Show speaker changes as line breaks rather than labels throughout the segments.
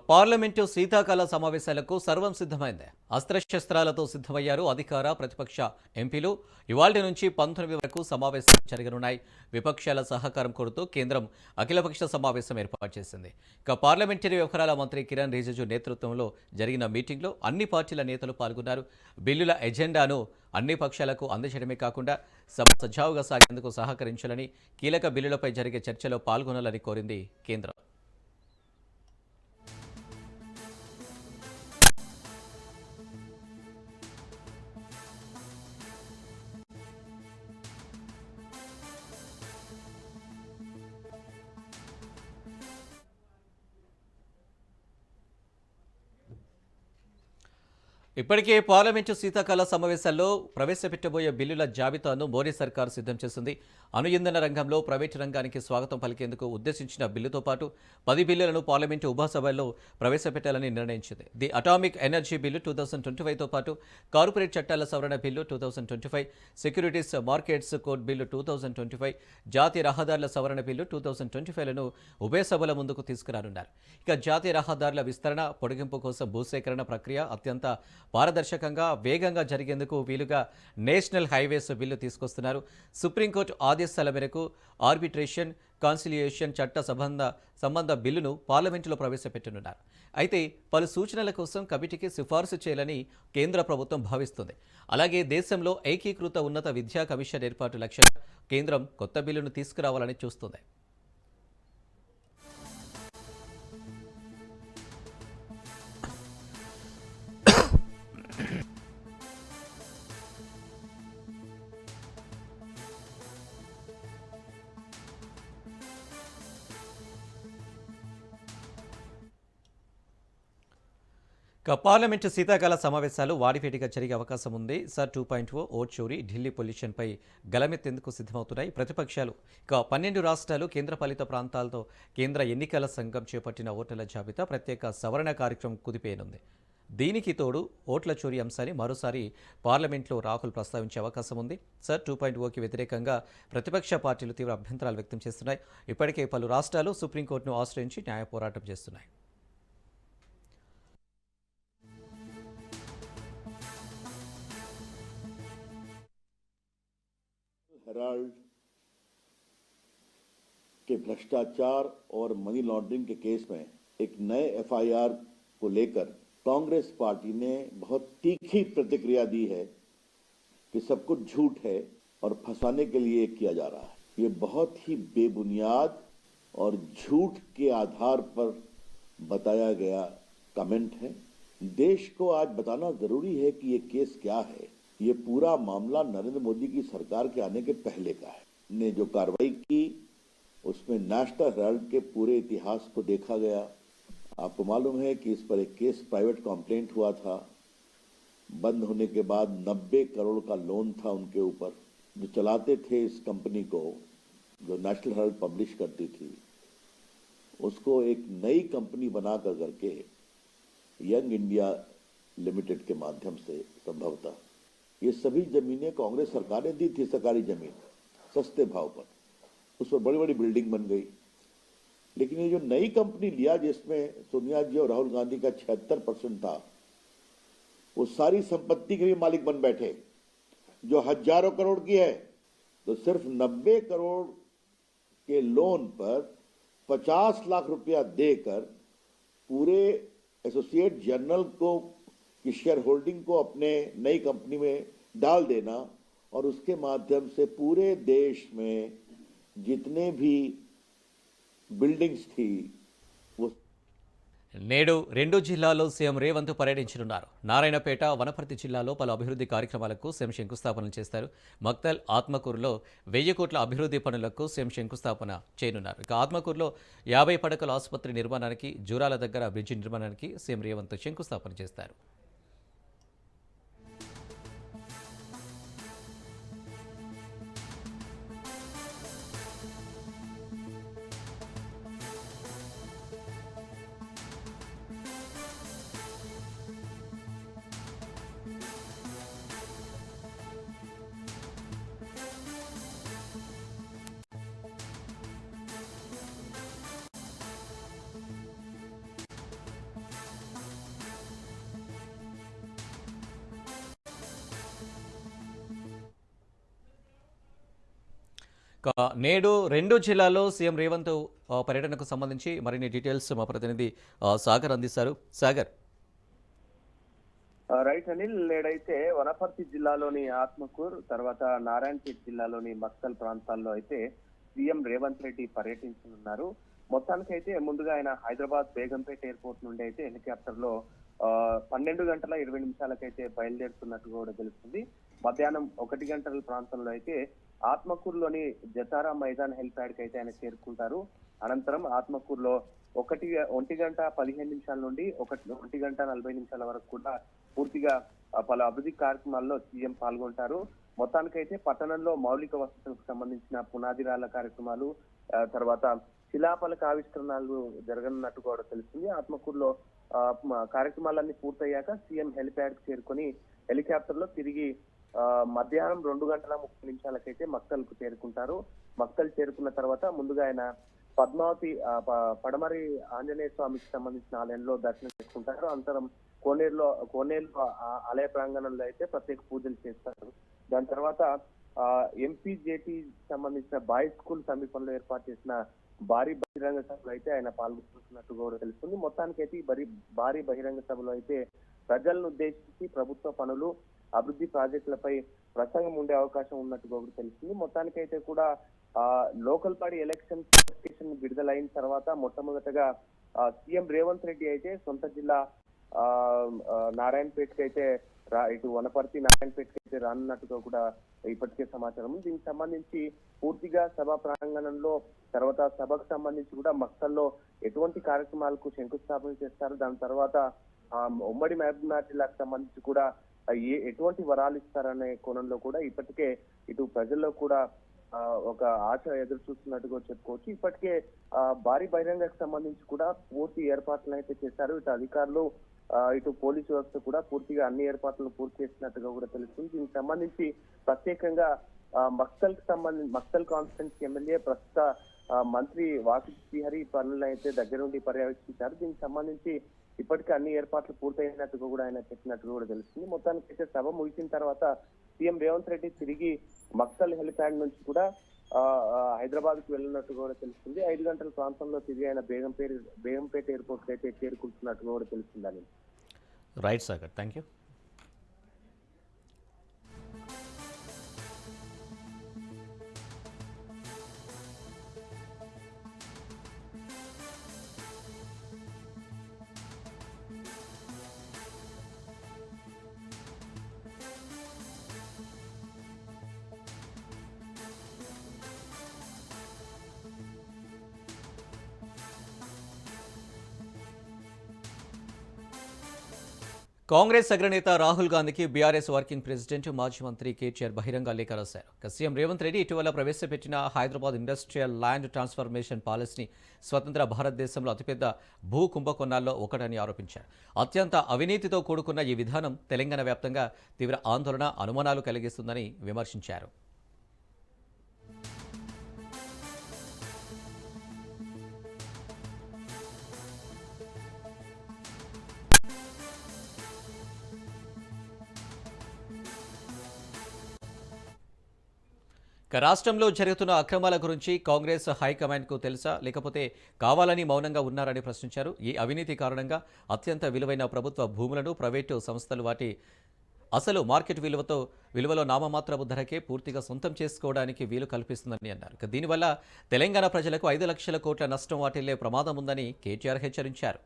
Parliament శీతాకాల సమావేశాలకు సర్వం సిద్ధమైంది. అస్త్రశస్త్రాలతో సిద్ధమయ్యారు అధికార ప్రతిపక్ష ఎంపీలు. ఇవాళ్టి నుంచి 19 వరకు సమావేశాలు జరగనున్నాయి. విపక్షాల సహకారం కోరుతూ కేంద్రం అఖిలపక్ష సమావేశం ఏర్పాటు చేసింది. పార్లమెంటరీ వ్యవహారాల మంత్రి కిరణ్ రిజిజు నేతృత్వంలో జరిగిన మీటింగ్లో అన్ని పార్టీల నేతలు పాల్గొన్నారు. బిల్లుల ఎజెండాను అన్ని పక్షాలకు అందజేయడమే కాకుండా సభ సజావుగా సాగేందుకు సహకరించాలని, కీలక బిల్లులపై జరిగే చర్చలో పాల్గొనాలని కోరింది కేంద్రం. ఇప్పటికే పార్లమెంటు శీతాకాల సమావేశాల్లో ప్రవేశపెట్టబోయే బిల్లుల జాబితాను మోడీ సర్కార్ సిద్ధం చేసింది. అణు ఇంధన రంగంలో ప్రైవేటు రంగానికి స్వాగతం పలికేందుకు ఉద్దేశించిన బిల్లుతో పాటు 10 బిల్లులను పార్లమెంటు ఉభయ సభల్లో ప్రవేశపెట్టాలని నిర్ణయించింది. ది అటామిక్ ఎనర్జీ బిల్లు 2025తో పాటు కార్పొరేట్ చట్టాల సవరణ bill 2025, securities markets code bill 2025, జాతీయ రహదారుల సవరణ బిల్లు 2025లను ఉభయ సభల ముందుకు తీసుకురానున్నారు. ఇక జాతీయ రహదారుల విస్తరణ, పొడిగింపు కోసం భూసేకరణ ప్రక్రియ అత్యంత పారదర్శకంగా, వేగంగా జరిగేందుకు వీలుగా నేషనల్ హైవేస్ బిల్లు తీసుకొస్తున్నారు. సుప్రీంకోర్టు ఆదేశాల మేరకు ఆర్బిట్రేషన్, కాన్సిలియేషన్ చట్ట సంబంధ బిల్లును పార్లమెంటులో ప్రవేశపెట్టనున్నారు. అయితే పలు సూచనల కోసం కమిటీకి సిఫార్సు చేయాలని కేంద్ర ప్రభుత్వం భావిస్తుంది. అలాగే దేశంలో ఏకీకృత ఉన్నత విద్యా కమిషన్ ఏర్పాటు లక్ష్యంగా కేంద్రం కొత్త బిల్లును తీసుకురావాలని చూస్తుంది. పార్లమెంటు శీతాకాల సమావేశాలు వాడివేడిగా జరిగే అవకాశం ఉంది. సర్ 2.0 ఓట్ చోరీ, ఢిల్లీ పొల్యూషన్పై గలమెత్తేందుకు సిద్ధమవుతున్నాయి ప్రతిపక్షాలు. 12 రాష్ట్రాలు, కేంద్రపాలిత ప్రాంతాలతో కేంద్ర ఎన్నికల సంఘం చేపట్టిన ఓటర్ల జాబితా ప్రత్యేక సవరణ కార్యక్రమం కుదిపేయనుంది. దీనికి తోడు ఓట్ల చోరీ అంశాన్ని మరోసారి పార్లమెంట్లో రాహుల్ ప్రస్తావించే అవకాశం ఉంది. సర్ 2.0కి వ్యతిరేకంగా ప్రతిపక్ష పార్టీలు తీవ్ర అభ్యంతరాలు వ్యక్తం చేస్తున్నాయి. ఇప్పటికే పలు రాష్ట్రాలు సుప్రీంకోర్టును ఆశ్రయించి న్యాయ పోరాటం చేస్తున్నాయి.
हेराल्ड के भ्रष्टाचार और मनी लॉन्ड्रिंग के केस में एक नए एफआईआर को लेकर कांग्रेस पार्टी ने बहुत तीखी प्रतिक्रिया दी है कि सब कुछ झूठ है और फंसाने के लिए किया जा रहा है। ये बहुत ही बेबुनियाद और झूठ के आधार पर बताया गया कमेंट है। देश को आज बताना जरूरी है कि ये केस क्या है। ये पूरा मामला नरेंद्र मोदी की सरकार के आने के पहले का है। ने जो कार्रवाई की उसमें नेशनल हेराल्ड के पूरे इतिहास को देखा गया। आपको मालूम है कि इस पर एक केस प्राइवेट कंप्लेंट हुआ था। बंद होने के बाद 90 करोड़ का लोन था उनके ऊपर। जो चलाते थे इस कंपनी को, जो नेशनल हेराल्ड पब्लिश करती थी, उसको एक नई कंपनी बना करके यंग इंडिया लिमिटेड के माध्यम से संभवतः ये सभी जमीनें कांग्रेस सरकार ने दी थी। सरकारी जमीन सस्ते भाव पर, उस पर बड़ी बड़ी बिल्डिंग बन गई। लेकिन ये जो नई कंपनी लिया जिसमें सोनिया जी और राहुल गांधी का 76% था, वो सारी संपत्ति के भी मालिक बन बैठे, जो हजारों करोड़ की है। तो सिर्फ 90 करोड़ के लोन पर 50 लाख रुपया देकर पूरे एसोसिएट जर्नल को की शेयर होल्डिंग को अपने नई कंपनी में डाल देना और उसके माध्यम से पूरे देश में जितने भी बिल्डिंग्स थी वो
నేడు 2 జిల్లాల్లో సీఎం రేవంత్ పర్యటించనున్నారు. నారాయణపేట, వనపర్తి జిల్లాలో పలు అభివృద్ధి కార్యక్రమాలకు సీఎం శంకుస్థాపనలు చేస్తారు. మక్తల్, ఆత్మకూరులో 1000 కోట్ల అభివృద్ధి పనులకు సీఎం శంకుస్థాపన చేయనున్నారు. ఇక ఆత్మకూరులో 50 పడకల ఆసుపత్రి నిర్మాణానికి, జూరాల దగ్గర బ్రిడ్జి నిర్మాణానికి సీఎం రేవంత్ శంకుస్థాపన చేస్తారు. నేడు 2 జిల్లాల్లో సీఎం రేవంత్ పర్యటనకు సంబంధించి మరిన్ని డీటెయిల్స్ మా ప్రతినిధి సాగర్ అందిస్తారు. సాగర్.
రైట్ అనిల్, నేడైతే వనపర్తి జిల్లాలోని ఆత్మకూర్, తర్వాత నారాయణపేట జిల్లాలోని మక్తల్ ప్రాంతాల్లో అయితే సీఎం రేవంత్ రెడ్డి పర్యటించనున్నారు. మొత్తానికైతే ముందుగా ఆయన హైదరాబాద్ బేగంపేట ఎయిర్పోర్ట్ నుండి అయితే హెలికాప్టర్ లో 12:20 బయలుదేరుతున్నట్టు కూడా తెలుస్తుంది. మధ్యాహ్నం 1 గంటల ప్రాంతంలో అయితే ఆత్మకూరులోని జతారా మైదాన్ హెలిప్యాడ్ కి అయితే ఆయన చేరుకుంటారు. అనంతరం ఆత్మకూరులో 1:15 నుండి 1:40 వరకు కూడా పూర్తిగా పలు అభివృద్ధి కార్యక్రమాల్లో సీఎం పాల్గొంటారు. మొత్తానికైతే పట్టణంలో మౌలిక వసతులకు సంబంధించిన పునాదిరాల కార్యక్రమాలు, తర్వాత శిలాఫలక ఆవిష్కరణలు జరగనున్నట్టు కూడా తెలుస్తుంది. ఆత్మకూరులో కార్యక్రమాలన్నీ పూర్తయ్యాక సీఎం హెలిప్యాడ్ కు చేరుకొని హెలికాప్టర్ లో తిరిగి మధ్యాహ్నం 2:30 మక్తల్ కు చేరుకుంటారు. మక్తల్ చేరుకున్న తర్వాత ముందుగా ఆయన పద్మావతి పడమరి ఆంజనేయ స్వామికి సంబంధించిన ఆలయంలో దర్శనం చేసుకుంటారు. అనంతరం కోనేరులో ఆలయ ప్రాంగణంలో అయితే ప్రత్యేక పూజలు చేస్తారు. దాని తర్వాత ఎంపీజేటీ సంబంధించిన బాయ్స్ స్కూల్ సమీపంలో ఏర్పాటు చేసిన భారీ బహిరంగ సభలో అయితే ఆయన పాల్గొంటున్నట్టు కూడా తెలుస్తుంది. మొత్తానికైతే ఈ భారీ బహిరంగ సభలో అయితే ప్రజలను ఉద్దేశించి ప్రభుత్వ పనులు, అభివృద్ధి ప్రాజెక్టులపై ప్రసంగం ఉండే అవకాశం ఉన్నట్టు కూడా తెలుస్తుంది. మొత్తానికైతే కూడా లోకల్ బాడీ ఎలక్షన్ నోటిఫికేషన్ విడుదలైన తర్వాత మొట్టమొదటగా సీఎం రేవంత్ రెడ్డి అయితే సొంత జిల్లా నారాయణపేటకి అయితే ఇటు వనపర్తి నారాయణపేటకి అయితే రానున్నట్టుగా కూడా ఇప్పటికే సమాచారం. దీనికి సంబంధించి పూర్తిగా సభ ప్రాంగణంలో, తర్వాత సభకు సంబంధించి కూడా మక్తల్లో ఎటువంటి కార్యక్రమాలకు శంకుస్థాపన చేస్తారు, దాని తర్వాత ఉమ్మడి మహబూబ్నగర్ జిల్లాకు సంబంధించి కూడా ఎటువంటి వరాలు ఇస్తారనే కోణంలో కూడా ఇప్పటికే ఇటు ప్రజల్లో కూడా ఒక ఆశ ఎదురు చూస్తున్నట్టుగా చెప్పుకోవచ్చు. ఇప్పటికే భారీ బహిరంగకు సంబంధించి కూడా పూర్తి ఏర్పాట్లను అయితే చేశారు. ఇటు అధికారులు, ఇటు పోలీసు వ్యవస్థ కూడా పూర్తిగా అన్ని ఏర్పాట్లను పూర్తి చేసినట్టుగా కూడా తెలుస్తుంది. దీనికి సంబంధించి ప్రత్యేకంగా మక్తల్ కాన్స్టిట్యున్సీ ఎమ్మెల్యే ప్రస్తుత మంత్రి వాకి శ్రీహరి పనులను అయితే దగ్గరుండి పర్యవేక్షించారు. దీనికి సంబంధించి ఇప్పటికే అన్ని ఏర్పాట్లు పూర్తయినట్టుగా కూడా ఆయన చెప్పినట్టుగా కూడా తెలుస్తుంది. మొత్తానికి అయితే సభ ముగిసిన తర్వాత సీఎం రేవంత్ రెడ్డి తిరిగి మక్తల్ హెలిప్యాడ్ నుంచి కూడా హైదరాబాద్ కు వెళ్ళినట్టు కూడా తెలుస్తుంది. 5 గంటల ప్రాంతంలో తిరిగి ఆయన బేగంపేట ఎయిర్పోర్ట్ అయితే చేరుకుంటున్నట్టుగా కూడా తెలుస్తుందని.
Right Sagar, thank you. Congress అగ్రనేత రాహుల్ గాంధీకి బీఆర్ఎస్ వర్కింగ్ ప్రెసిడెంట్, మాజీ మంత్రి కేటీఆర్ బహిరంగ లేఖ రాశారు. సీఎం రేవంత్ రెడ్డి ఇటీవల ప్రవేశపెట్టిన హైదరాబాద్ ఇండస్ట్రియల్ ల్యాండ్ ట్రాన్స్ఫర్మేషన్ పాలసీని స్వతంత్ర భారతదేశంలో అతిపెద్ద భూ కుంభకోణాల్లో ఒకటని ఆరోపించారు. అత్యంత అవినీతితో కూడుకున్న ఈ విధానం తెలంగాణ వ్యాప్తంగా తీవ్ర ఆందోళన, అనుమానాలు కలిగిస్తుందని విమర్శించారు. రాష్ట్రంలో జరుగుతున్న అక్రమాల గురించి కాంగ్రెస్ హైకమాండ్కు తెలుసా, లేకపోతే కావాలని మౌనంగా ఉన్నారని ప్రశ్నించారు. ఈ అవినీతి కారణంగా అత్యంత విలువైన ప్రభుత్వ భూములను ప్రైవేటు సంస్థలు వాటి అసలు మార్కెట్ విలువలో నామమాత్రపు ధరకే పూర్తిగా సొంతం చేసుకోవడానికి వీలు కల్పిస్తుందని అన్నారు. దీనివల్ల తెలంగాణ ప్రజలకు 5 లక్షల కోట్ల నష్టం వాటిల్లే ప్రమాదం ఉందని కేటీఆర్ హెచ్చరించారు.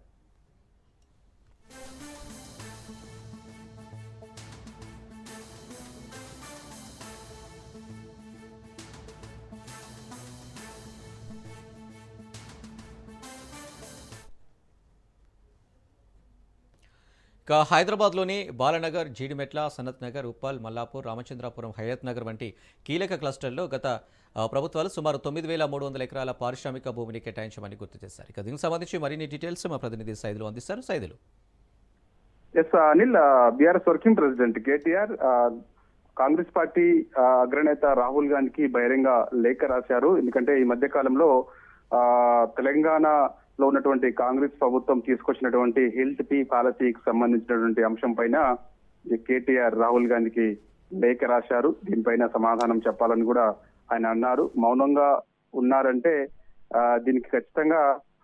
హైదరాబాద్లోని బాలనగర్, జీడిమెట్ల, సనత్ నగర్, ఉప్పల్, మల్లాపూర్, రామచంద్రాపురం, హయత్ నగర్ వంటి కీలక క్లస్టర్లో గత ప్రభుత్వాలు సుమారు 9,300 ఎకరాల పారిశ్రామిక భూమిని కేటాయించమని గుర్తు చేశారు. దీనికి సంబంధించి మరిన్ని డీటెయిల్స్ మా ప్రతినిధి సైదులు అందిస్తారు. Saidulu.
Anil, BRS working president KTR Congress party అగ్రనేత రాహుల్ గాంధీకి బహిరంగ లేఖ రాశారు. ఎందుకంటే ఈ మధ్య కాలంలో తెలంగాణలో ఉన్నటువంటి కాంగ్రెస్ ప్రభుత్వం తీసుకొచ్చినటువంటి హెల్త్ పీ పాలసీకి సంబంధించినటువంటి అంశం పైన కేటీఆర్ రాహుల్ గాంధీకి లేఖ రాశారు. దీనిపైన సమాధానం చెప్పాలని కూడా ఆయన అన్నారు. మౌనంగా ఉన్నారంటే దీనికి ఖచ్చితంగా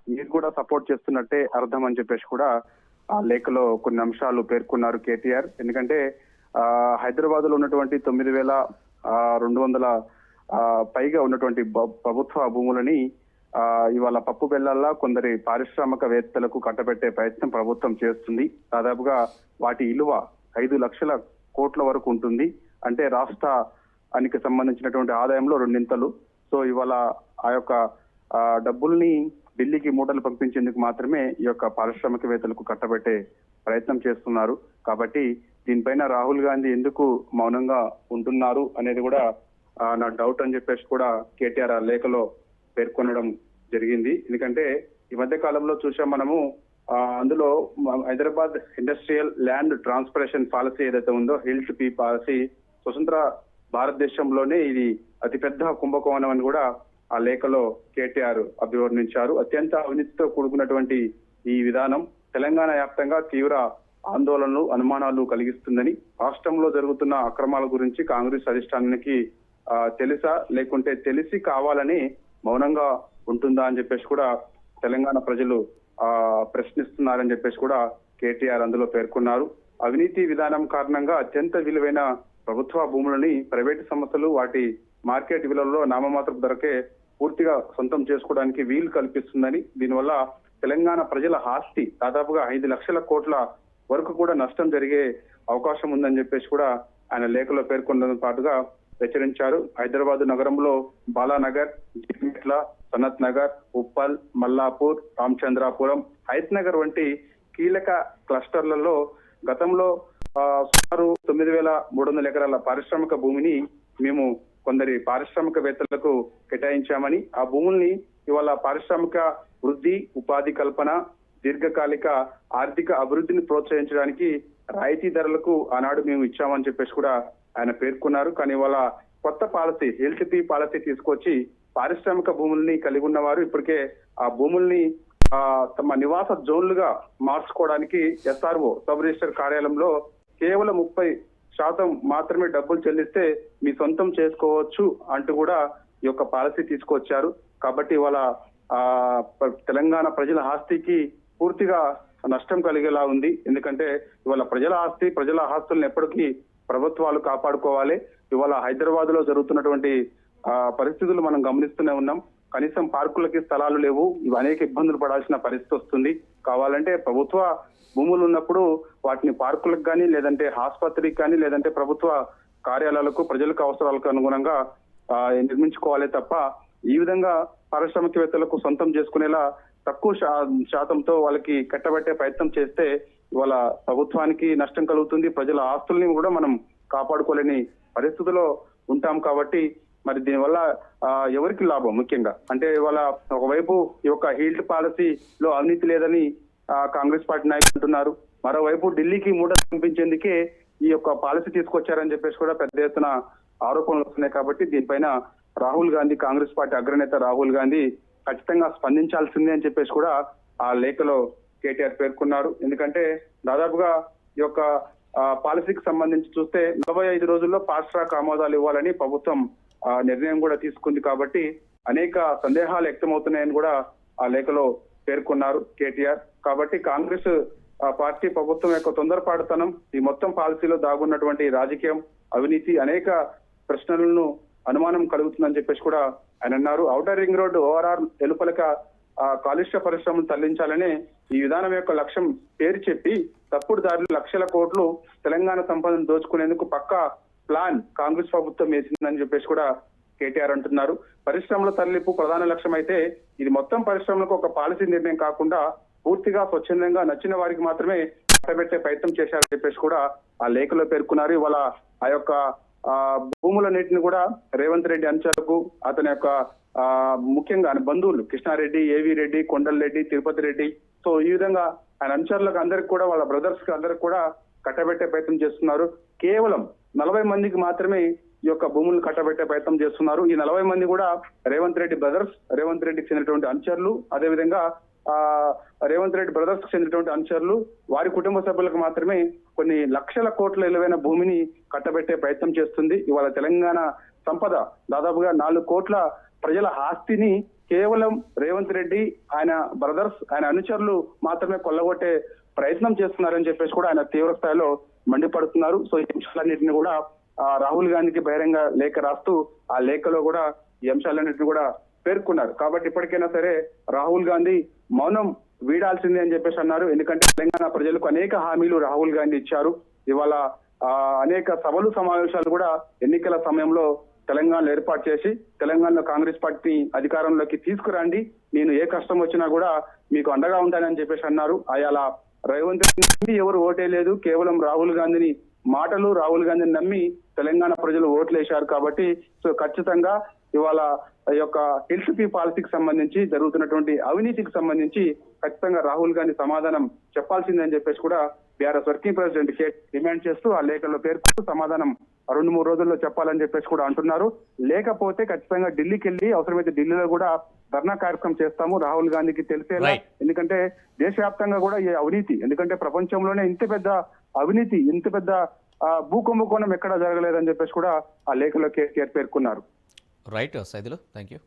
మీరు కూడా సపోర్ట్ చేస్తున్నట్టే అర్థం అని చెప్పేసి కూడా ఆ లేఖలో కొన్ని అంశాలు పేర్కొన్నారు కేటీఆర్. ఎందుకంటే హైదరాబాద్ లో ఉన్నటువంటి 9,200 పైగా ఉన్నటువంటి ప్రభుత్వ భూములని ఇవాళ పప్పు బెల్లాల్లా కొందరి పారిశ్రామికవేత్తలకు కట్టబెట్టే ప్రయత్నం ప్రభుత్వం చేస్తుంది. దాదాపుగా వాటి విలువ 5 లక్షల కోట్ల వరకు ఉంటుంది. అంటే రాష్ట్రానికి సంబంధించినటువంటి ఆదాయంలో 2 సో ఇవాళ ఆ యొక్క డబ్బుల్ని ఢిల్లీకి మూటలు పంపించేందుకు మాత్రమే ఈ యొక్క పారిశ్రామికవేత్తలకు కట్టబెట్టే ప్రయత్నం చేస్తున్నారు. కాబట్టి దీనిపైన రాహుల్ గాంధీ ఎందుకు మౌనంగా ఉంటున్నారు అనేది కూడా నా డౌట్ అని చెప్పేసి కూడా కేటీఆర్ ఆ లేఖలో పేర్కొనడం జరిగింది. ఎందుకంటే ఈ మధ్య కాలంలో చూసాం మనము అందులో Hyderabad industrial land transportation policy ఏదైతే ఉందో హిల్ టు పీ పాలసీ స్వతంత్ర భారతదేశంలోనే ఇది అతిపెద్ద కుంభకోణం అని కూడా ఆ లేఖలో కేటీఆర్ అభివర్ణించారు. అత్యంత అవినీతితో కూడుకున్నటువంటి ఈ విధానం తెలంగాణ వ్యాప్తంగా తీవ్ర ఆందోళనలు అనుమానాలు కలిగిస్తుందని, రాష్ట్రంలో జరుగుతున్న అక్రమాల గురించి కాంగ్రెస్ అధిష్టానానికి తెలుసా లేకుంటే తెలిసి కావాలని మౌనంగా ఉంటుందా అని చెప్పేసి కూడా తెలంగాణ ప్రజలు ప్రశ్నిస్తున్నారని చెప్పేసి కూడా కేటీఆర్ అందులో పేర్కొన్నారు. అవినీతి విధానం కారణంగా అత్యంత విలువైన ప్రభుత్వ భూములని ప్రైవేటు సంస్థలు వాటి మార్కెట్ విలువలో నామమాత్ర ధరకే పూర్తిగా సొంతం చేసుకోవడానికి వీలు కల్పిస్తుందని, దీనివల్ల తెలంగాణ ప్రజల ఆస్తి దాదాపుగా 5 లక్షల కోట్ల వరకు కూడా నష్టం జరిగే అవకాశం ఉందని చెప్పేసి కూడా ఆయన లేఖలో పేర్కొనడంతో పాటుగా హెచ్చరించారు. హైదరాబాద్ నగరంలో బాలానగర్, జిమ్మెట్ల, సనత్ నగర్, ఉప్పల్, మల్లాపూర్, రామచంద్రాపురం, హైత్ నగర్ వంటి కీలక క్లస్టర్లలో గతంలో సుమారు 9,300 ఎకరాల పారిశ్రామిక భూమిని మేము కొందరి పారిశ్రామికవేత్తలకు కేటాయించామని, ఆ భూముల్ని ఇవాళ పారిశ్రామిక వృద్ధి, ఉపాధి కల్పన, దీర్ఘకాలిక ఆర్థిక అభివృద్ధిని ప్రోత్సహించడానికి రాయితీ ధరలకు ఆనాడు మేము ఇచ్చామని చెప్పేసి కూడా ఆయన పేర్కొన్నారు. కానీ ఇవాళ కొత్త పాలసీ ఎల్టీపీ పాలసీ తీసుకొచ్చి పారిశ్రామిక భూముల్ని కలిగి ఉన్న వారు ఇప్పటికే ఆ భూముల్ని తమ నివాస జోన్లుగా మార్చుకోవడానికి ఎస్ఆర్ఓ సబ్ రిజిస్టర్ కార్యాలయంలో కేవలం 30% మాత్రమే డబ్బులు చెల్లిస్తే మీ సొంతం చేసుకోవచ్చు అంటూ కూడా ఈ యొక్క పాలసీ తీసుకొచ్చారు. కాబట్టి ఇవాళ తెలంగాణ ప్రజల ఆస్తికి పూర్తిగా నష్టం కలిగేలా ఉంది. ఎందుకంటే ఇవాళ ప్రజల ఆస్తి, ప్రజల ఆస్తులను ఎప్పటికీ ప్రభుత్వాలు కాపాడుకోవాలి. ఇవాళ హైదరాబాద్ లో జరుగుతున్నటువంటి పరిస్థితులు మనం గమనిస్తూనే ఉన్నాం. కనీసం పార్కులకి స్థలాలు లేవు. ఇవి అనేక ఇబ్బందులు పడాల్సిన పరిస్థితి వస్తుంది. కావాలంటే ప్రభుత్వ భూములు ఉన్నప్పుడు వాటిని పార్కులకు కానీ, లేదంటే ఆసుపత్రికి కానీ, లేదంటే ప్రభుత్వ కార్యాలయాలకు, ప్రజలకు అవసరాలకు అనుగుణంగా నిర్మించుకోవాలి తప్ప ఈ విధంగా పారిశ్రామికవేత్తలకు సొంతం చేసుకునేలా తక్కువ శాతంతో వాళ్ళకి కట్టబెట్టే ప్రయత్నం చేస్తే ఇవాళ ప్రభుత్వానికి నష్టం కలుగుతుంది. ప్రజల ఆస్తుల్ని కూడా మనం కాపాడుకోలేని పరిస్థితిలో ఉంటాం. కాబట్టి మరి దీనివల్ల ఎవరికి లాభం? ముఖ్యంగా అంటే ఇవాళ ఒకవైపు ఈ యొక్క హీల్డ్ పాలసీలో అవినీతి లేదని కాంగ్రెస్ పార్టీ నాయకులు అంటున్నారు. మరోవైపు ఢిల్లీకి మూట పంపించేందుకే ఈ యొక్క పాలసీ తీసుకొచ్చారని చెప్పేసి కూడా పెద్ద ఎత్తున ఆరోపణలు వస్తున్నాయి. కాబట్టి దీనిపైన రాహుల్ గాంధీ, కాంగ్రెస్ పార్టీ అగ్రనేత రాహుల్ గాంధీ ఖచ్చితంగా స్పందించాల్సిందే అని చెప్పేసి కూడా ఆ లేఖలో కేటీఆర్ పేర్కొన్నారు. ఎందుకంటే దాదాపుగా ఈ యొక్క పాలసీకి సంబంధించి చూస్తే 45 రోజుల్లో ఫాస్ట్ ట్రాక్ ఆమోదాలు ఇవ్వాలని ప్రభుత్వం నిర్ణయం కూడా తీసుకుంది. కాబట్టి అనేక సందేహాలు వ్యక్తమవుతున్నాయని కూడా ఆ లేఖలో పేర్కొన్నారు కేటీఆర్. కాబట్టి కాంగ్రెస్ పార్టీ ప్రభుత్వం యొక్క తొందరపాటుతనం, ఈ మొత్తం పాలసీలో దాగున్నటువంటి రాజకీయం, అవినీతి అనేక ప్రశ్నలను అనుమానం కలుగుతుందని చెప్పేసి కూడా ఆయన అన్నారు. ఔటర్ రింగ్ రోడ్డు ఓఆర్ఆర్ వెలుపలక కాలుష్య పరిశ్రమను తరలించాలనే ఈ విధానం యొక్క లక్ష్యం పేరు చెప్పి తప్పుడు దారిలో లక్షల కోట్లు తెలంగాణ సంపదను దోచుకునేందుకు పక్కా ప్లాన్ కాంగ్రెస్ ప్రభుత్వం వేసిందని చెప్పేసి కూడా కేటీఆర్ అంటున్నారు. పరిశ్రమల తరలింపు ప్రధాన లక్ష్యం అయితే ఇది మొత్తం పరిశ్రమలకు ఒక పాలసీ నిర్ణయం కాకుండా పూర్తిగా స్వచ్ఛందంగా నచ్చిన వారికి మాత్రమే కట్టబెట్టే ప్రయత్నం చేశారని చెప్పేసి కూడా ఆ లేఖలో పేర్కొన్నారు. ఇవాళ ఆ యొక్క భూములన్నింటిని కూడా రేవంత్ రెడ్డి అనుచరులకు, అతని యొక్క ముఖ్యంగా ఆయన బంధువులు కృష్ణారెడ్డి, ఏవి రెడ్డి, కొండల్ రెడ్డి, తిరుపతి రెడ్డి, సో ఈ విధంగా ఆయన అనుచరులకు అందరికి కూడా, వాళ్ళ బ్రదర్స్ కి అందరికి కూడా కట్టబెట్టే ప్రయత్నం చేస్తున్నారు. కేవలం 40 మందికి మాత్రమే ఈ యొక్క భూములను కట్టబెట్టే ప్రయత్నం చేస్తున్నారు. ఈ 40 మంది కూడా రేవంత్ రెడ్డి బ్రదర్స్, రేవంత్ రెడ్డికి చెందినటువంటి అనుచరులు, అదేవిధంగా రేవంత్ రెడ్డి బ్రదర్స్ కు చెందినటువంటి అనుచరులు వారి కుటుంబ సభ్యులకు మాత్రమే కొన్ని లక్షల కోట్ల విలువైన భూమిని కట్టబెట్టే ప్రయత్నం చేస్తుంది. ఇవాళ తెలంగాణ సంపద దాదాపుగా 4 కోట్ల ప్రజల ఆస్తిని కేవలం రేవంత్ రెడ్డి, ఆయన బ్రదర్స్, ఆయన అనుచరులు మాత్రమే కొల్లగొట్టే ప్రయత్నం చేస్తున్నారని చెప్పేసి కూడా ఆయన తీవ్ర స్థాయిలో మండిపడుతున్నారు. సో ఈ అంశాలన్నింటినీ కూడా రాహుల్ గాంధీకి బహిరంగ లేఖ రాస్తూ ఆ లేఖలో కూడా ఈ అంశాలన్నింటినీ కూడా పేర్కొన్నారు. కాబట్టి ఇప్పటికైనా సరే రాహుల్ గాంధీ మౌనం వీడాల్సిందే అని చెప్పేసి అన్నారు. ఎందుకంటే తెలంగాణ ప్రజలకు అనేక హామీలు రాహుల్ గాంధీ ఇచ్చారు. ఇవాళ అనేక సభలు సమావేశాలు కూడా ఎన్నికల సమయంలో తెలంగాణలో ఏర్పాటు చేసి తెలంగాణలో కాంగ్రెస్ పార్టీ అధికారంలోకి తీసుకురండి, నేను ఏ కష్టం వచ్చినా కూడా మీకు అండగా ఉంటానని చెప్పేసి అన్నారు. అలా రేవంత్ రెడ్డి ఎవరు ఓటేయలేదు, కేవలం రాహుల్ గాంధీని మాటలు, రాహుల్ గాంధీని నమ్మి తెలంగాణ ప్రజలు ఓట్లేశారు. కాబట్టి సో ఖచ్చితంగా ఇవాళ ఈ యొక్క హిల్స్ పాలసీకి సంబంధించి జరుగుతున్నటువంటి అవినీతికి సంబంధించి ఖచ్చితంగా రాహుల్ గాంధీ సమాధానం చెప్పాల్సిందని చెప్పేసి కూడా బీఆర్ఎస్ వర్కింగ్ ప్రెసిడెంట్ డిమాండ్ చేస్తూ ఆ లేఖలో పేర్కొంటూ సమాధానం 2-3 రోజుల్లో చెప్పాలని చెప్పేసి కూడా అంటున్నారు. లేకపోతే ఖచ్చితంగా ఢిల్లీకి వెళ్ళి అవసరమైతే ఢిల్లీలో కూడా ధర్నా కార్యక్రమం చేస్తాము, రాహుల్ గాంధీకి తెలిసేలా. ఎందుకంటే దేశవ్యాప్తంగా కూడా ఈ అవినీతి, ఎందుకంటే ప్రపంచంలోనే ఇంత పెద్ద అవినీతి, ఇంత పెద్ద భూకుంభకోణం ఎక్కడా జరగలేదని చెప్పేసి కూడా ఆ లేఖలో కేసీఆర్ పేర్కొన్నారు.
Right Saidulu, thank you.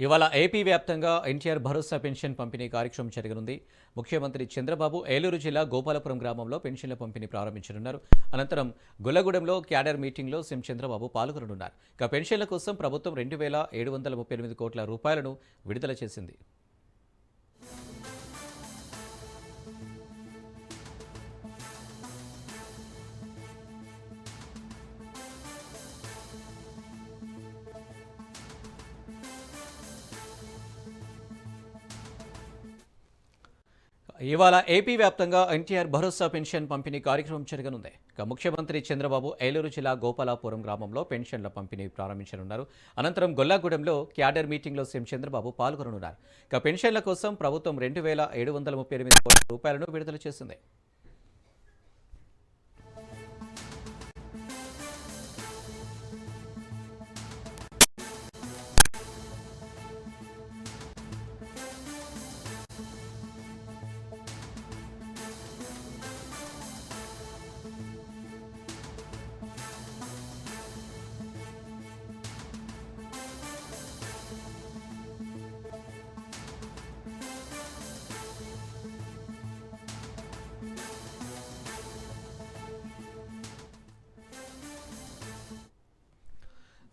ఇవాళ ఏపీ వ్యాప్తంగా ఎన్టీఆర్ భరోసా పెన్షన్ పంపిణీ కార్యక్రమం జరగనుంది. ముఖ్యమంత్రి చంద్రబాబు ఏలూరు జిల్లా గోపాలపురం గ్రామంలో పెన్షన్ల పంపిణీ ప్రారంభించనున్నారు. అనంతరం గొల్లగూడెంలో క్యాడర్ మీటింగ్లో సీఎం చంద్రబాబు పాల్గొననున్నారు. ఇక పెన్షన్ల కోసం ప్రభుత్వం 2,738 కోట్ల రూపాయలను విడుదల చేసింది. ఇవాళ ఏపీ వ్యాప్తంగా ఎన్టీఆర్ భరోసా పెన్షన్ పంపిణీ కార్యక్రమం జరగనుంది. ఇక ముఖ్యమంత్రి చంద్రబాబు ఏలూరు జిల్లా గోపాలాపురం గ్రామంలో పెన్షన్ల పంపిణీ ప్రారంభించనున్నారు. అనంతరం గొల్లగూడెంలో క్యాడర్ మీటింగ్లో సీఎం చంద్రబాబు పాల్గొననున్నారు. ఇక పెన్షన్ల కోసం ప్రభుత్వం 2,738 కోట్ల రూపాయలను విడుదల చేసింది.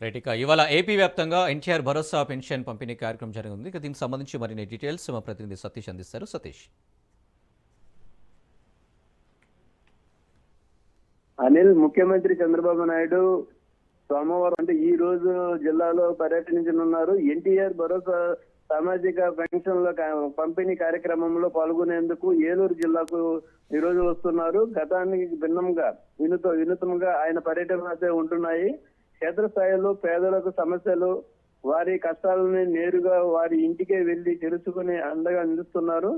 రైట్, ఇక ఇవాళ ఏపీ వ్యాప్తంగా ఎన్టీఆర్ భరోసా పెన్షన్ పంపిణీ కార్యక్రమం జరగనుంది. ఇక దీనికి సంబంధించి మరిన్ని డీటెయిల్స్ మా ప్రతినిధి సతీష్ అందిస్తారు. సతీష్.
అనిల్, ముఖ్యమంత్రి చంద్రబాబు నాయుడు సోమవారం అంటే ఈ రోజు జిల్లాలో పర్యటించనున్నారు. ఎన్టీఆర్ భరోసా సామాజిక పెన్షన్ల పంపిణీ కార్యక్రమంలో పాల్గొనేందుకు ఏలూరు జిల్లాకు ఈ రోజు వస్తున్నారు. గతానికి భిన్నంగా వినూత్నంగా ఆయన పర్యటన అయితే ఉంటున్నాయి. క్షేత్రస్థాయిలో పేదలకు సమస్యలు, వారి కష్టాలని నేరుగా వారి ఇంటికే వెళ్లి తెలుసుకుని అండగా నిలుస్తున్నారు.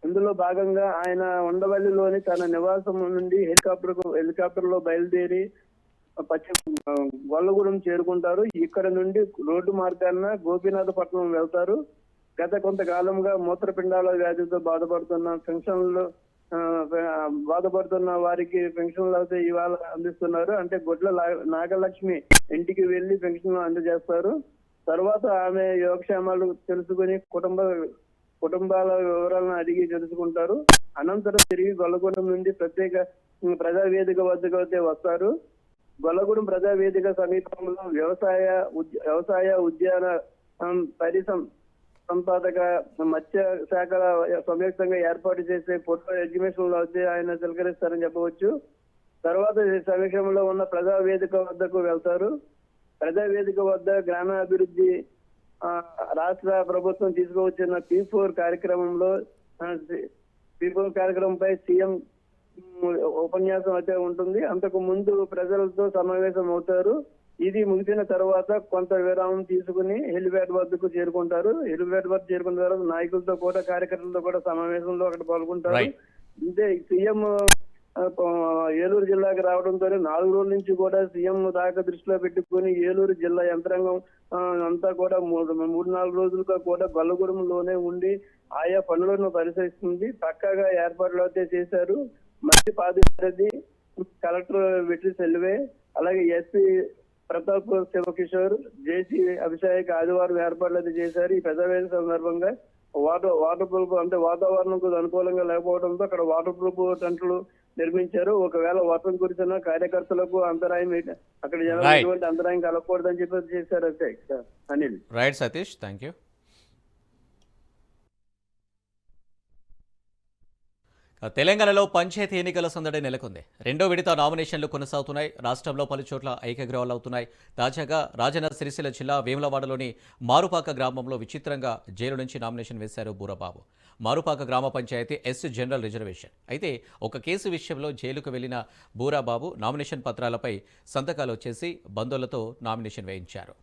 అందులో భాగంగా ఆయన ఉండవల్లిలోని తన నివాసం నుండి హెలికాప్టర్ లో బయలుదేరి గొల్లగూడెం చేరుకుంటారు. ఇక్కడ నుండి రోడ్డు మార్గాన గోపీనాథపట్నం వెళ్తారు. గత కొంతకాలంగా మూత్రపిండాల వ్యాధితో బాధపడుతున్న వారికి పెన్షన్లు అయితే ఇవాళ అందిస్తున్నారు. అంటే గొడ్ల నాగలక్ష్మి ఇంటికి వెళ్లి పెన్షన్లు అందజేస్తారు. తర్వాత ఆమె యోగక్షేమాలు తెలుసుకుని కుటుంబాల వివరాలను అడిగి తెలుసుకుంటారు. అనంతరం తిరిగి గొల్లగూడెం నుండి ప్రత్యేక ప్రజావేదిక వద్దకు అయితే వస్తారు. గొల్లగూడెం ప్రజావేదిక సమీపంలో వ్యవసాయ ఉద్యాన సంపాదక మత్స్య శాఖల సంయుక్తంగా ఏర్పాటు చేసే ఫోటో ఎగ్జిబిషన్ లో వచ్చి ఆయన తిలకరిస్తారని చెప్పవచ్చు. తర్వాత ఈ సమీక్షంలో ఉన్న ప్రజావేదిక వద్దకు వెళ్తారు. ప్రజావేదిక వద్ద గ్రామాభివృద్ధి రాష్ట్ర ప్రభుత్వం తీసుకువచ్చిన P4 కార్యక్రమంపై సీఎం ఉపన్యాసం అయితే ఉంటుంది. అంతకు ముందు ప్రజలతో సమావేశం అవుతారు. ఇది ముగిసిన తర్వాత కొంత విరామం తీసుకుని హెలిప్యాడ్ వద్దకు చేరుకుంటారు. హెలిప్యాడ్ వద్ద చేరుకున్న తర్వాత నాయకులతో కూడా కార్యకర్తలతో కూడా సమావేశంలో అక్కడ పాల్గొంటారు. అంటే సీఎం ఏలూరు జిల్లాకి రావడంతో 4 రోజుల నుంచి కూడా సీఎం దాకా దృష్టిలో పెట్టుకుని ఏలూరు జిల్లా యంత్రాంగం అంతా కూడా 3-4 రోజులుగా కూడా గొల్లగూడెంలోనే ఉండి ఆయా పనులను పరిశీలిస్తుంది. పక్కాగా ఏర్పాట్లు అయితే చేశారు. మంత్రి పాదసారథి, కలెక్టర్ వెట్రి సెల్వే, అలాగే ఎస్పీ ప్రతాప్ శివకిషోర్, జేసీ అభిషేక్ ఆదివారం ఏర్పాట్లు అయితే చేశారు. ఈ పెద్దవేద సందర్భంగా వాటర్ ప్రూఫ్ అంటే వాతావరణం అనుకూలంగా లేకపోవడంతో అక్కడ వాటర్ ప్రూఫ్ టెంట్లు నిర్మించారు. ఒకవేళ వర్షం కురిసిన కార్యకర్తలకు అంతరాయం అక్కడ జనాలు ఎటువంటి అంతరాయం కలగకూడదని చెప్పి చేశారు. Anil.
Right Satish, thank you. తెలంగాణలో పంచాయతీ ఎన్నికల సందడి నెలకొంది. 2వ విడత నామినేషన్లు కొనసాగుతున్నాయి. రాష్ట్రంలో పలుచోట్ల ఐక్యగ్రహాలు అవుతున్నాయి. తాజాగా రాజన్న సిరిసిల్ల జిల్లా వేములవాడలోని మారుపాక గ్రామంలో విచిత్రంగా జైలు నుంచి నామినేషన్ వేశారు బూరబాబు. మారుపాక గ్రామ పంచాయతీ ఎస్ జనరల్ రిజర్వేషన్. అయితే ఒక కేసు విషయంలో జైలుకు వెళ్లిన బూరాబాబు నామినేషన్ పత్రాలపై సంతకాలు చేసి బంధువులతో నామినేషన్ వేయించారు.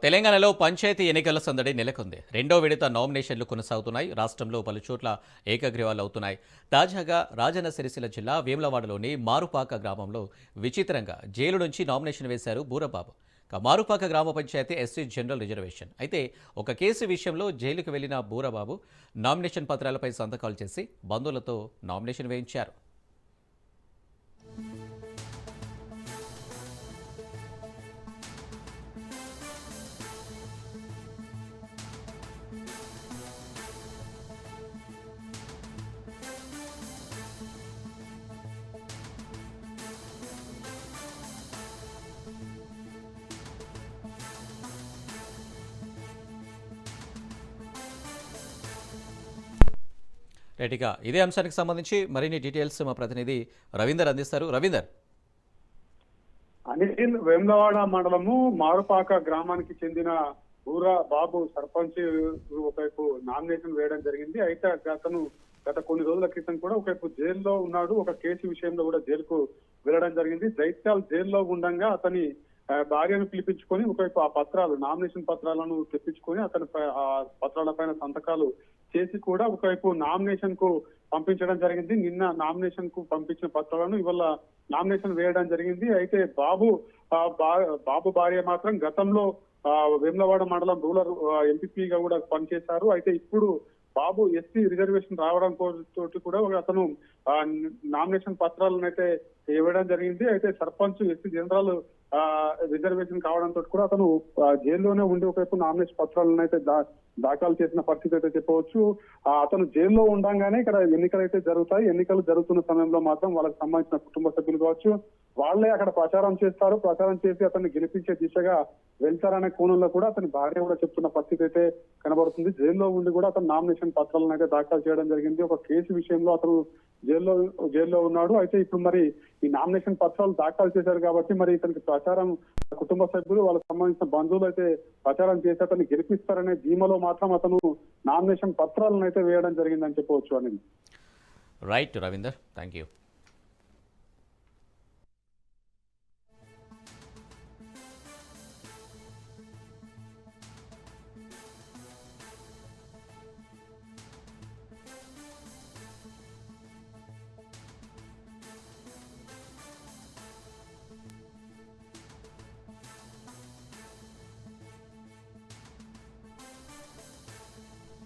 తెలంగాణలో పంచాయతీ ఎన్నికల సందడి నెలకొంది. 2వ విడత నామినేషన్లు కొనసాగుతున్నాయి. రాష్ట్రంలో పలుచోట్ల ఏకగ్రీవాలు అవుతున్నాయి. తాజాగా రాజన్న సిరిసిల్ల జిల్లా వేములవాడలోని మారుపాక గ్రామంలో విచిత్రంగా జైలు నుంచి నామినేషన్ వేశారు బూరబాబు. మారుపాక గ్రామ పంచాయతీ ఎస్సీ జనరల్ రిజర్వేషన్. అయితే ఒక కేసు విషయంలో జైలుకు వెళ్లిన బూరబాబు నామినేషన్ పత్రాలపై సంతకాలు చేసి బంధువులతో నామినేషన్ వేయించారు. రైట్గా ఇదే అంశానికి సంబంధించి మరిన్ని డీటెయిల్స్ మా ప్రతినిధి రవీందర్ అందిస్తారు. రవీందర్.
అనిల్, వేములవాడ మండలము మారుపాక గ్రామానికి చెందిన బూరా బాబు సర్పంచ్ ఒకవైపు నామినేషన్ వేయడం జరిగింది. అయితే అతను గత కొన్ని రోజుల క్రితం కూడా ఒకవైపు జైల్లో ఉన్నాడు. ఒక కేసు విషయంలో కూడా జైలుకు వెళ్ళడం జరిగింది. జైత్యాల్ జైల్లో ఉండగా అతని భార్యను పిలిపించుకొని ఒకవైపు ఆ పత్రాలు నామినేషన్ పత్రాలను తెప్పించుకొని అతని ఆ పత్రాలపైన సంతకాలు చేసి కూడా ఒకవైపు నామినేషన్ కు పంపించడం జరిగింది. నిన్న నామినేషన్ కు పంపించిన పత్రాలను ఇవాళ నామినేషన్ వేయడం జరిగింది. అయితే బాబు భార్య మాత్రం గతంలో వేములవాడ మండలం రూరల్ ఎంపీపీగా కూడా పనిచేశారు. అయితే ఇప్పుడు బాబు ఎస్సీ రిజర్వేషన్ రావడం తోటి కూడా అతను నామినేషన్ పత్రాలను అయితే ఇవ్వడం జరిగింది. అయితే సర్పంచ్ ఎస్సీ జనరల్ రిజర్వేషన్ కావడంతో కూడా అతను జైల్లోనే ఉండి ఒకవైపు నామినేషన్ పత్రాలను అయితే దాఖలు చేసిన పరిస్థితి అయితే చెప్పవచ్చు. అతను జైల్లో ఉండగానే ఇక్కడ ఎన్నికలు అయితే జరుగుతాయి. ఎన్నికలు జరుగుతున్న సమయంలో మాత్రం వాళ్ళకి సంబంధించిన కుటుంబ సభ్యులు కావచ్చు వాళ్లే అక్కడ ప్రచారం చేస్తారు. ప్రచారం చేసి అతన్ని గెలిపించే దిశగా వెళ్తారనే కోణంలో కూడా అతని భార్య కూడా చెప్తున్న పరిస్థితి అయితే కనబడుతుంది. జైల్లో ఉండి కూడా అతను నామినేషన్ పత్రాలను అయితే దాఖలు చేయడం జరిగింది. ఒక కేసు విషయంలో అతను జైల్లో ఉన్నాడు. అయితే ఇప్పుడు మరి ఈ నామినేషన్ పత్రాలు దాఖలు చేశారు కాబట్టి మరి ఇతనికి ప్రచారం కుటుంబ సభ్యులు వాళ్ళకి సంబంధించిన బంధువులు అయితే ప్రచారం చేసి అతన్ని గెలిపిస్తారనే ధీమలో మాత్రం అతను నామినేషన్ పత్రాలను అయితే వేయడం జరిగిందని చెప్పవచ్చు. అని
రైట్ రవీందర్, థ్యాంక్ యూ.